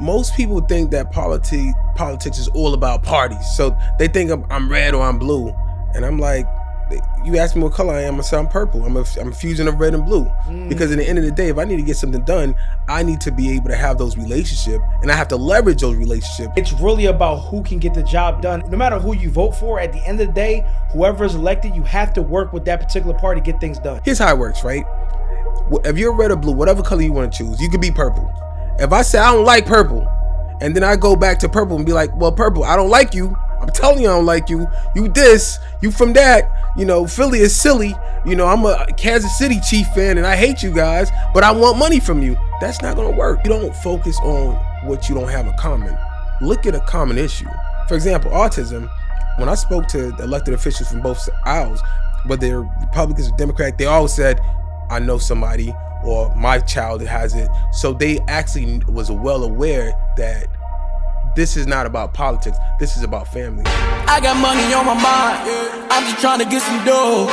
Most people think that politics is all about parties. So they think I'm red or I'm blue. And I'm like, you ask me what color I am, I say I'm purple. I'm a fusion of red and blue. Because at the end of the day, if I need to get something done, I need to be able to have those relationships, and I have to leverage those relationships. It's really about who can get the job done. No matter who you vote for, at the end of the day, whoever is elected, you have to work with that particular party to get things done. Here's how it works, right? If you're red or blue, whatever color you want to choose, you could be purple. If I say I don't like purple, and then I go back to purple and be like, well, purple, I don't like you. I'm telling you I don't like you. You this, you from that. Philly is silly. I'm a Kansas City Chief fan and I hate you guys, but I want money from you. That's not going to work. You don't focus on what you don't have in common. Look at a common issue. For example, autism. When I spoke to elected officials from both aisles, whether they're Republicans or Democrats, they always said, I know somebody or my child has it. So they actually was well aware that this is not about politics. This is about family. I got money on my mind. I'm just trying to get some dough.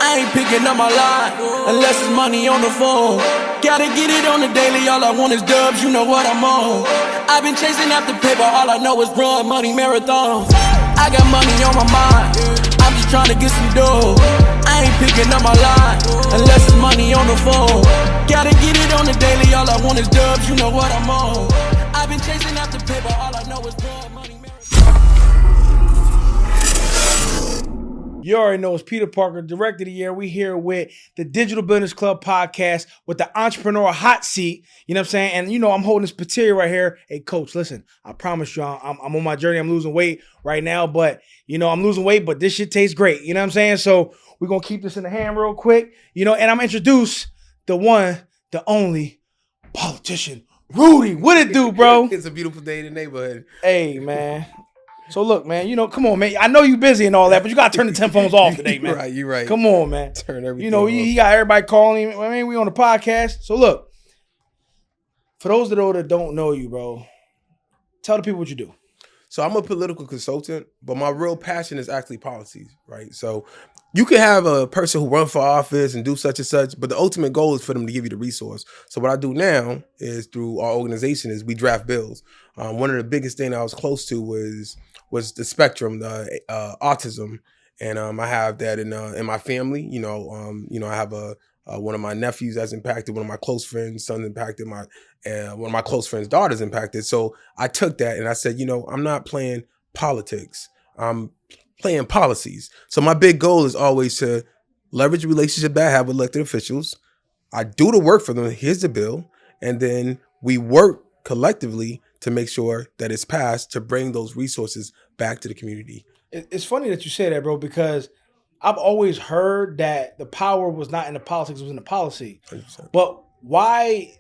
I ain't picking up my line unless it's money on the phone. Gotta get it on the daily. All I want is dubs. You know what I'm on. I've been chasing after paper. All I know is run money marathons. I got money on my mind. I'm just trying to get some dough. I ain't picking up my line unless it's money on the phone. Gotta get it on the daily. All I want is dubs. You know what I'm on. I've been chasing after paper. All I know is blood money. You already know it's Peter Parker, Director of the Year. We here with the Digital Billionaires Club Podcast with the entrepreneur hot seat. You know what I'm saying? And I'm holding this material right here. Hey, Coach, listen, I promise you, I'm on my journey. I'm losing weight right now, but I'm losing weight, but this shit tastes great. You know what I'm saying? So we're going to keep this in the hand real quick, and I'm going to introduce the one, the only politician, Rudy. What it do, bro? It's a beautiful day in the neighborhood. Hey, man. So look, man, come on, man. I know you busy and all that, but you got to turn the 10 phones off today, man. You're right. Come on, man. Turn everything off. He got everybody calling him. I mean, we on the podcast. So look, for those that don't know you, bro, tell the people what you do. So I'm a political consultant, but my real passion is actually policies, right? So you can have a person who run for office and do such and such, but the ultimate goal is for them to give you the resource. So what I do now is through our organization is we draft bills. One of the biggest things I was close to was the spectrum, the autism, and I have that in my family. I have one of my nephews that's impacted, one of my close friends' sons impacted, one of my close friends' daughters impacted. So I took that and I said, I'm not playing politics. I'm playing policies. So my big goal is always to leverage the relationship that I have with elected officials. I do the work for them. Here's the bill. And then we work collectively to make sure that it's passed to bring those resources back to the community. It's funny that you say that, bro, because I've always heard that the power was not in the politics, it was in the policy. 100%. But why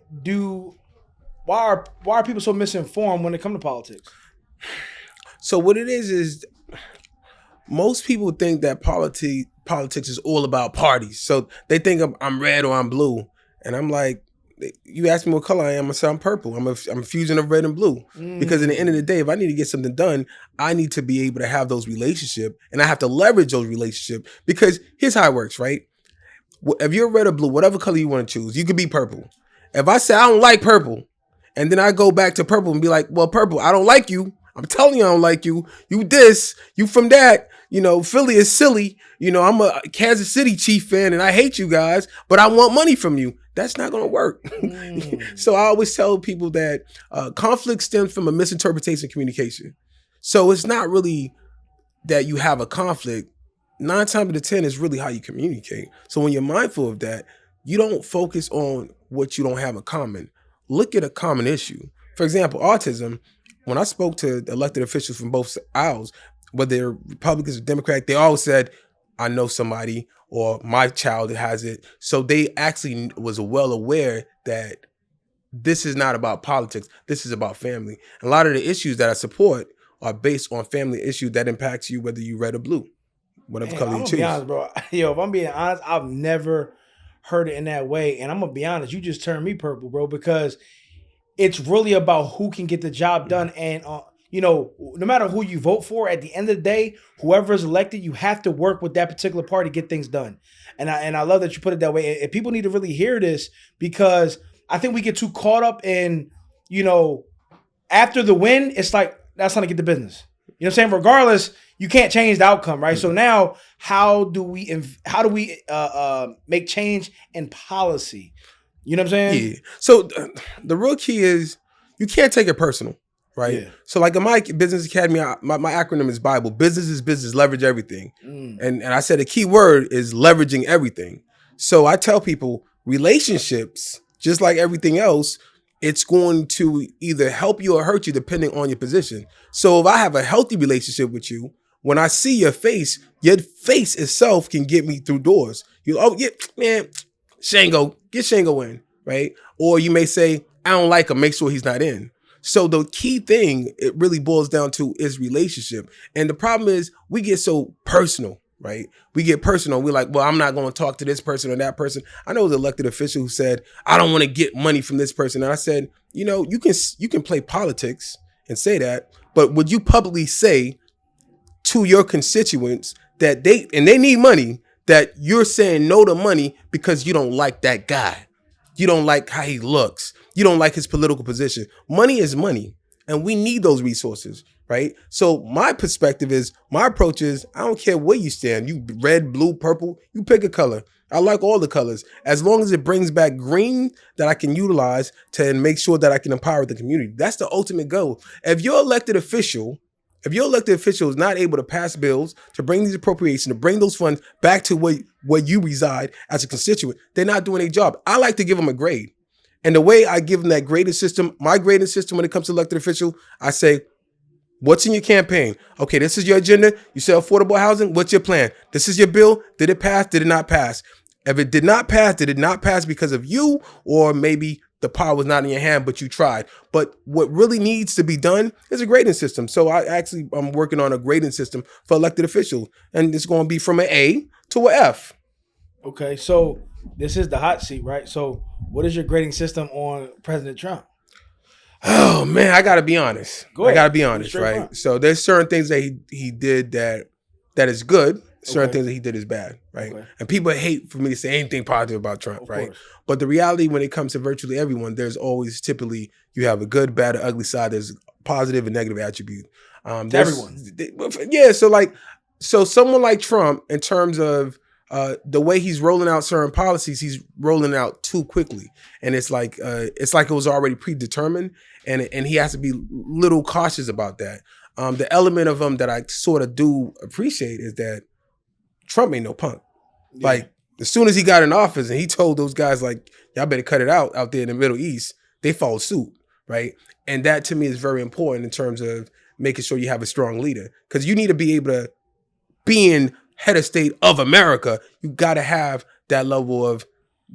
are people so misinformed when it comes to politics? So what it is most people think that politics is all about parties. So they think I'm red or I'm blue. And I'm like, you ask me what color I am, I say I'm purple. I'm a fusion of red and blue. Because at the end of the day, if I need to get something done, I need to be able to have those relationships, and I have to leverage those relationships. Because here's how it works, right? If you're red or blue, whatever color you want to choose, you could be purple. If I say I don't like purple, and then I go back to purple and be like, well, purple, I don't like you. I'm telling you I don't like you. You this, you from that. Philly is silly. I'm a Kansas City Chief fan and I hate you guys, but I want money from you. That's not going to work. So I always tell people that conflict stems from a misinterpretation of communication. So it's not really that you have a conflict. 9 times out of 10 is really how you communicate. So when you're mindful of that, you don't focus on what you don't have in common. Look at a common issue. For example, autism. When I spoke to elected officials from both aisles, whether they're Republicans or Democrats, they always said, I know somebody or my child has it. So they actually was well aware that this is not about politics. This is about family. And a lot of the issues that I support are based on family issues that impacts you, whether you red or blue, whatever color you choose. I'm gonna be honest, bro. If I'm being honest, I've never heard it in that way. And I'm gonna be honest, you just turned me purple, bro, because it's really about who can get the job done. And, no matter who you vote for, at the end of the day, whoever is elected, you have to work with that particular party to get things done. And I love that you put it that way. And people need to really hear this, because I think we get too caught up in, after the win, it's like, that's how to get the business. You know what I'm saying? Regardless, you can't change the outcome, right? So now, how do we make change in policy? You know what I'm saying? Yeah. So the real key is you can't take it personal, right? Yeah. So like in my business academy, my acronym is Bible. Business is business, leverage everything. And I said a key word is leveraging everything. So I tell people relationships, just like everything else, it's going to either help you or hurt you depending on your position. So if I have a healthy relationship with you, when I see your face itself can get me through doors. Oh yeah, man, Shango, get Shango in, right? Or you may say, I don't like him, make sure he's not in. So the key thing it really boils down to is relationship. And the problem is we get so personal, right? We get personal. We're like, well, I'm not going to talk to this person or that person. I know it was an elected official who said, I don't want to get money from this person. And I said, you know, you can play politics and say that, but would you publicly say to your constituents that they need money, that you're saying no to money because you don't like that guy? You don't like how he looks. You don't like his political position. Money is money, and we need those resources, right? So my approach is, I don't care where you stand. You red, blue, purple, you pick a color. I like all the colors. As long as it brings back green that I can utilize to make sure that I can empower the community. That's the ultimate goal. If your elected official is not able to pass bills, to bring these appropriations, to bring those funds back to where you reside as a constituent, they're not doing their job. I like to give them a grade. And the way I give them that grading system, my grading system when it comes to elected official, I say, what's in your campaign? Okay, this is your agenda. You say affordable housing. What's your plan? This is your bill. Did it pass? Did it not pass? If it did not pass, did it not pass because of you, or maybe the power was not in your hand, but you tried? But what really needs to be done is a grading system. So I'm working on a grading system for elected officials, and it's going to be from an A to an F. Okay, so this is the hot seat, right? So what is your grading system on President Trump? Oh man, I got to be honest. Go ahead. I got to be honest, right? Front. So there's certain things that he did that is good. Certain things that he did is bad, right? Okay. And people hate for me to say anything positive about Trump, Of right? course. But the reality when it comes to virtually everyone, there's always typically you have a good, bad, or ugly side. There's positive and negative attribute. Everyone. Yeah. So someone like Trump, in terms of the way he's rolling out certain policies, he's rolling out too quickly, and it's like it was already predetermined, and he has to be a little cautious about that. The element of him that I sort of do appreciate is that Trump ain't no punk. Yeah. Like, as soon as he got in office and he told those guys, like, y'all better cut it out there in the Middle East, they followed suit, right? And that to me is very important in terms of making sure you have a strong leader. Because you need to be able to, being head of state of America, you got to have that level of,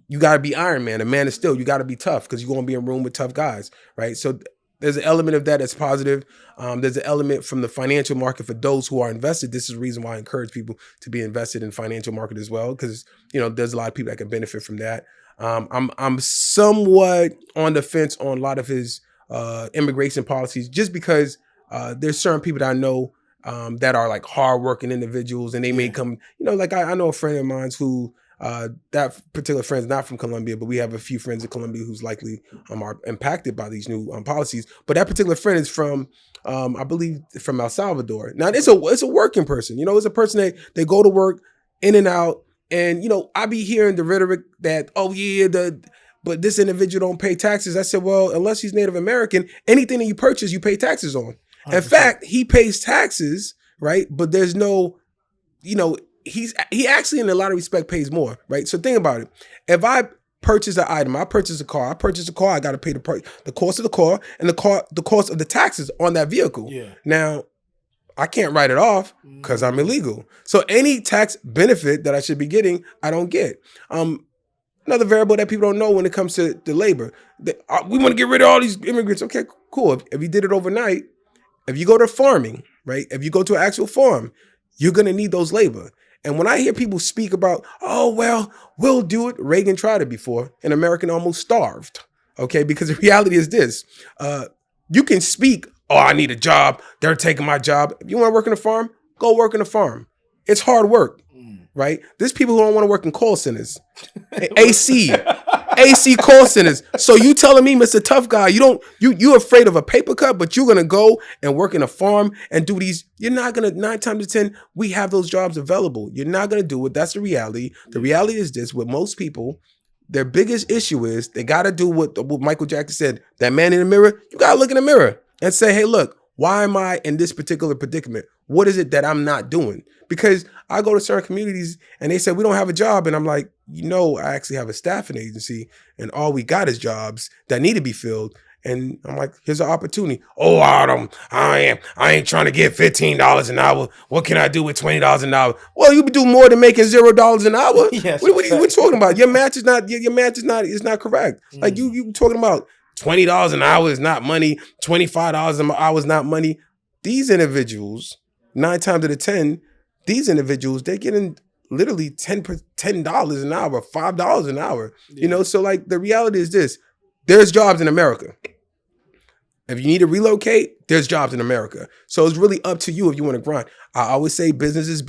you got to be Iron Man, a man of steel. You got to be tough because you're going to be in a room with tough guys, right? So there's an element of that that's positive. There's an element from the financial market for those who are invested. This is the reason why I encourage people to be invested in financial market as well, because there's a lot of people that can benefit from that. I'm somewhat on the fence on a lot of his immigration policies, just because there's certain people that I know that are like hardworking individuals, and they may come. Like I know a friend of mine who. That particular friend's not from Colombia, but we have a few friends in Colombia who's likely are impacted by these new policies. But that particular friend is from, I believe, from El Salvador. Now it's a working person. It's a person that they go to work in and out, and I be hearing the rhetoric that but this individual don't pay taxes. I said, well, unless he's Native American, anything that you purchase, you pay taxes on. 100%. In fact, he pays taxes, right? But there's no, he actually in a lot of respect pays more, right? So think about it. If I purchase an item, I purchase a car, I got to pay the cost of the car and the cost of the taxes on that vehicle. Yeah. Now, I can't write it off because I'm illegal. So any tax benefit that I should be getting, I don't get. Another variable that people don't know when it comes to the labor, we want to get rid of all these immigrants. Okay, cool. If you did it overnight, if you go to farming, right? If you go to an actual farm, you're going to need those labor. And when I hear people speak about, oh, well, we'll do it. Reagan tried it before, and American almost starved. Okay, because the reality is this. You can speak, oh, I need a job. They're taking my job. If you want to work in a farm, go work in a farm. It's hard work, right? There's people who don't want to work in call centers. AC, AC call centers. So you telling me, Mr. Tough Guy, you're afraid of a paper cut, but you're gonna go and work in a farm and do these. You're not gonna 9 times to 10. We have those jobs available. You're not gonna do it. That's the reality. The reality is this: with most people, their biggest issue is they gotta do what Michael Jackson said. That man in the mirror, you gotta look in the mirror and say, hey, look, why am I in this particular predicament? What is it that I'm not doing? Because I go to certain communities and they say, we don't have a job. And I'm like, I actually have a staffing agency and all we got is jobs that need to be filled. And I'm like, here's an opportunity. Oh, I ain't trying to get $15 an hour. What can I do with $20 an hour? Well, you can do more than making $0 an hour. Yes, what are you talking about? Your math is not correct. Like you talking about $20 an hour is not money. $25 an hour is not money. These individuals, 9 times out of 10, these individuals, they're getting literally $10 an hour, $5 an hour. Yeah. So like the reality is this: there's jobs in America. If you need to relocate, there's jobs in America. So it's really up to you if you want to grind. I always say business,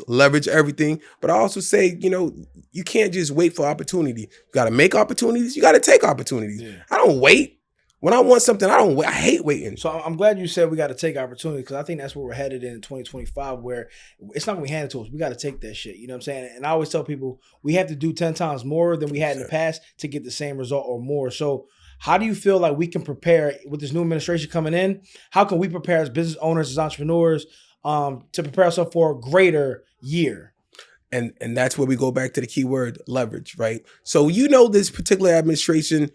leverage everything. But I also say, you can't just wait for opportunity. You got to make opportunities. You got to take opportunities. Yeah. I don't wait. When I want something, I don't wait. I hate waiting. So I'm glad you said we got to take opportunity, because I think that's where we're headed in 2025, where it's not going to be handed to us. We got to take that shit. You know what I'm saying? And I always tell people we have to do 10 times more than we had in the past to get the same result or more. So how do you feel like we can prepare with this new administration coming in? How can we prepare as business owners, as entrepreneurs, to prepare ourselves for a greater year? And that's where we go back to the key word, leverage, right? So this particular administration,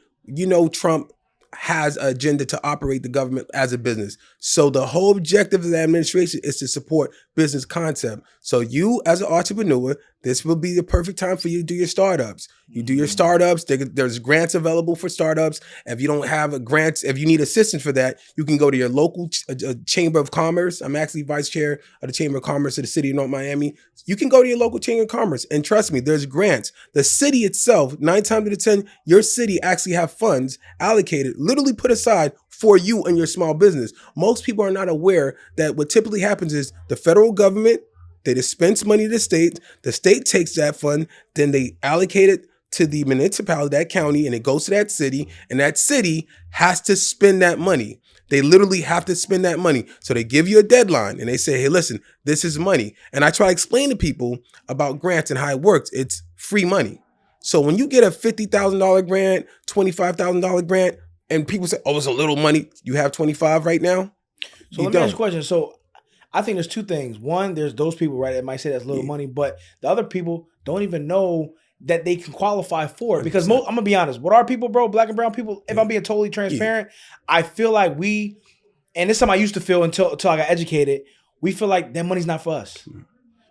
Trump has an agenda to operate the government as a business. So the whole objective of the administration is to support business concept. So you as an entrepreneur, this will be the perfect time for you to do your startups. You do your startups. There's grants available for startups. If you don't have a grant, if you need assistance for that, you can go to your local Chamber of Commerce. I'm actually vice chair of the Chamber of Commerce of the city of North Miami. You can go to your local Chamber of Commerce, and trust me, there's grants. The city itself, 9 times out of 10, your city actually have funds allocated, literally put aside for you and your small business. Most people are not aware that what typically happens is the federal government, they dispense money to the state takes that fund, then they allocate it to the municipality, that county, and it goes to that city, and that city has to spend that money. They literally have to spend that money. So they give you a deadline and they say, hey, listen, this is money. And I try to explain to people about grants and how it works. It's free money. So when you get a $50,000 grant, $25,000 grant, and people say, oh, it's a little money, you have 25 right now? So let me ask you a question. So I think there's two things. One, there's those people, right, that might say that's little money, but the other people don't even know that they can qualify for it. Because I'm going to be honest, what are people, bro, black and brown people, if I'm being totally transparent, I feel like and this is something I used to feel until I got educated, we feel like that money's not for us. You know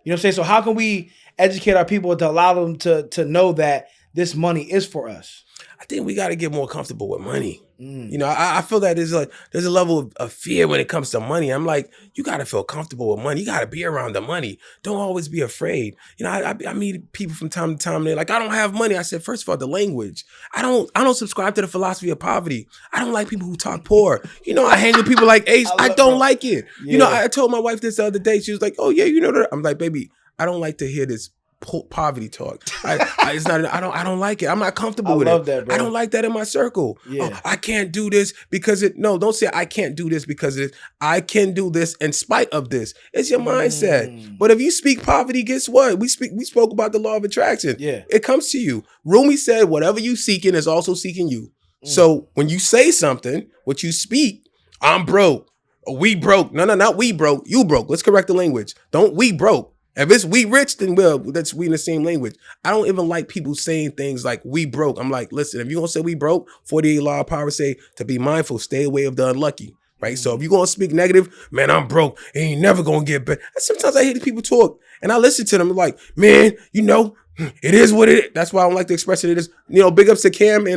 what I'm saying? So how can we educate our people to allow them to know that this money is for us? I think we got to get more comfortable with money. I feel that there's a level of fear when it comes to money. I'm like, you got to feel comfortable with money. You got to be around the money. Don't always be afraid. I meet people from time to time. And they're like, I don't have money. I said, first of all, the language. I don't subscribe to the philosophy of poverty. I don't like people who talk poor. I hang with people like Ace. I don't like it. Yeah. I told my wife this the other day. She was like, oh yeah, that. I'm like, baby, I don't like to hear this poverty talk. I don't like it. I'm not comfortable with it. I love that, bro. I don't like that in my circle. Yeah. Oh, I can't do this because don't say I can't do this because I can do this in spite of this. It's your mindset. But if you speak poverty, guess what? We spoke about the law of attraction. Yeah. It comes to you. Rumi said, whatever you seeking is also seeking you. So when you say something, what you speak, I'm broke. We broke. No, not we broke. You broke. Let's correct the language. Don't we broke. If it's we rich, then that's we in the same language. I don't even like people saying things like we broke. I'm like, listen, if you're going to say we broke, 48 law of power say to be mindful, stay away of the unlucky, right? So if you're going to speak negative, man, I'm broke. It ain't never going to get better. Sometimes I hear these people talk and I listen to them like, man, it is what it is. That's why I don't like to express it. It is, big ups to Cam and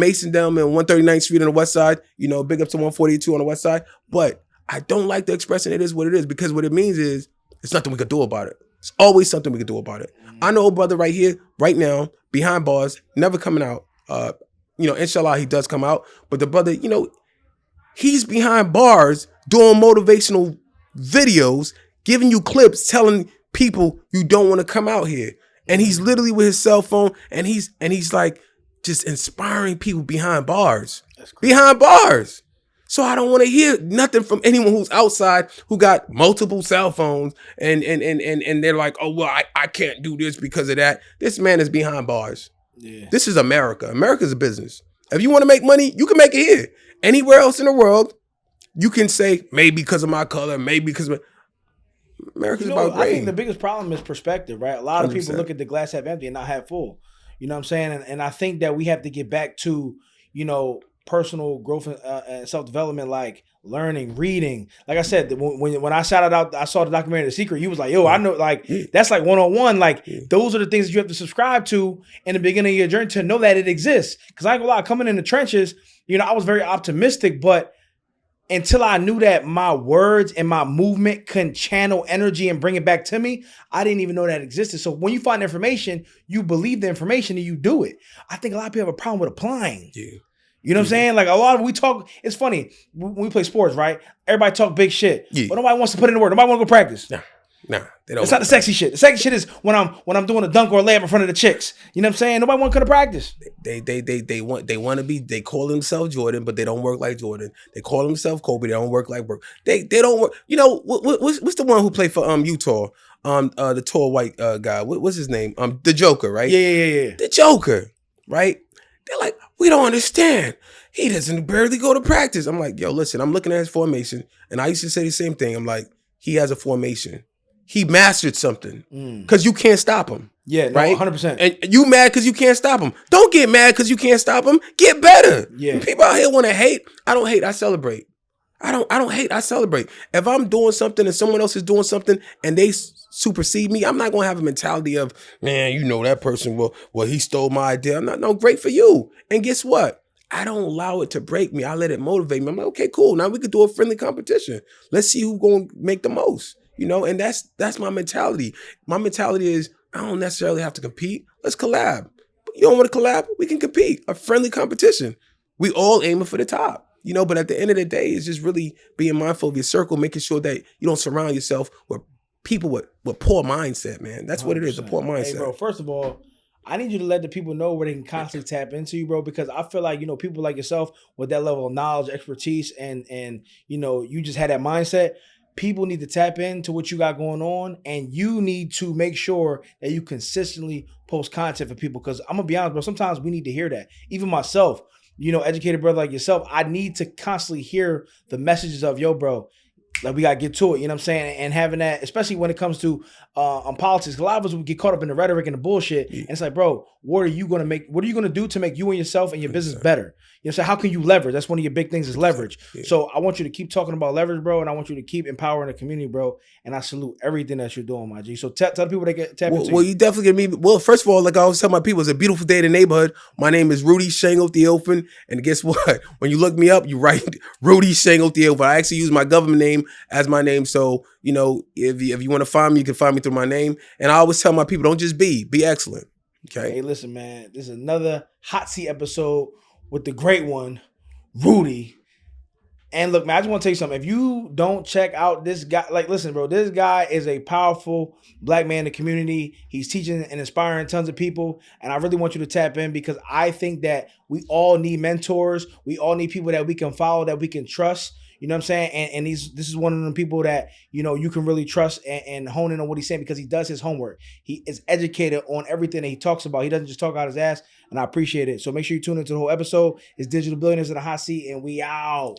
Mason down in 139th Street on the west side, big up to 142 on the west side. But I don't like the expression it is what it is, because what it means is it's nothing we could do about it. It's always something we could do about it. I know a brother right here, right now, behind bars, never coming out. Inshallah, he does come out. But the brother, he's behind bars doing motivational videos, giving you clips, telling people you don't want to come out here. And he's literally with his cell phone, and he's like just inspiring people behind bars. Behind bars. So I don't want to hear nothing from anyone who's outside who got multiple cell phones and they're like, oh, well, I can't do this because of that. This man is behind bars. Yeah. This is America. America's a business. If you want to make money, you can make it here. Anywhere else in the world, you can say, maybe because of my color, maybe because of America's about grade. I think the biggest problem is perspective, right? A lot of 100%. people look at the glass half empty and not half full. You know what I'm saying? And I think that we have to get back to, personal growth and self-development, like learning, reading. Like I said, when I shouted out, I saw the documentary The Secret, you was like, yo, I know, like, that's like 101. Like, those are the things that you have to subscribe to in the beginning of your journey to know that it exists. Because I ain't gonna lie, coming in the trenches, I was very optimistic, but until I knew that my words and my movement can channel energy and bring it back to me, I didn't even know that existed. So when you find information, you believe the information and you do it. I think a lot of people have a problem with applying. Yeah. You know what I'm saying? Like, a lot of we talk, it's funny, when we play sports, right? Everybody talk big shit, but nobody wants to put in the work. Nobody want to go practice. Nah, they don't. It's not the sexy shit. The sexy shit is when I'm doing a dunk or a layup in front of the chicks. You know what I'm saying? Nobody want to come to practice. They want to be. They call themselves Jordan, but they don't work like Jordan. They call themselves Kobe. They don't work like Burke. They don't work. What's the one who played for Utah? The tall white guy. What's his name? The Joker, right? Yeah. The Joker, right? They're like, we don't understand. He doesn't barely go to practice. I'm like, yo, listen, I'm looking at his formation, and I used to say the same thing. I'm like, he has a formation. He mastered something because you can't stop him. Yeah, no, right? 100%. And you mad because you can't stop him. Don't get mad because you can't stop him. Get better. Yeah. People out here want to hate. I don't hate. I celebrate. I don't hate. I celebrate. If I'm doing something and someone else is doing something and they supersede me, I'm not going to have a mentality of, man, that person, well, he stole my idea. I'm not, no, great for you. And guess what? I don't allow it to break me. I let it motivate me. I'm like, okay, cool. Now we could do a friendly competition. Let's see who's going to make the most, and that's my mentality. My mentality is I don't necessarily have to compete. Let's collab. You don't want to collab? We can compete. A friendly competition. We all aiming for the top. But at the end of the day, it's just really being mindful of your circle, making sure that you don't surround yourself with people with poor mindset, man. That's 100%. What it is, a poor mindset. Hey, bro, first of all, I need you to let the people know where they can constantly tap into you, bro, because I feel like, people like yourself with that level of knowledge, expertise, and you just had that mindset. People need to tap into what you got going on, and you need to make sure that you consistently post content for people, because I'm going to be honest, bro, sometimes we need to hear that. Even myself, educated brother like yourself, I need to constantly hear the messages of, yo, bro, like we got to get to it, you know what I'm saying? And having that, especially when it comes to on politics, a lot of us would get caught up in the rhetoric and the bullshit. Yeah. And it's like, bro, what are you going to do to make you and yourself and your business better? You know what I'm saying? How can you leverage? That's one of your big things is leverage. Yeah. So I want you to keep talking about leverage, bro. And I want you to keep empowering the community, bro. And I salute everything that you're doing, my G. So tell the people they get tap into. Well, you definitely get me. Well, first of all, like I always tell my people, it's a beautiful day in the neighborhood. My name is Rudy Theophin. And guess what? When you look me up, you write Rudy Theophin. I actually use my government name as my name. So, if you want to find me, you can find me through my name. And I always tell my people, don't just be excellent. Okay. Hey, listen, man, this is another hot seat episode with the great one, Rudy. And look, man, I just want to tell you something. If you don't check out this guy, like, listen, bro, this guy is a powerful black man in the community. He's teaching and inspiring tons of people. And I really want you to tap in, because I think that we all need mentors. We all need people that we can follow, that we can trust. You know what I'm saying? And this is one of them people that, you can really trust and hone in on what he's saying, because he does his homework. He is educated on everything that he talks about. He doesn't just talk out his ass, and I appreciate it. So make sure you tune into the whole episode. It's Digital Billionaires in the Hot Seat, and we out.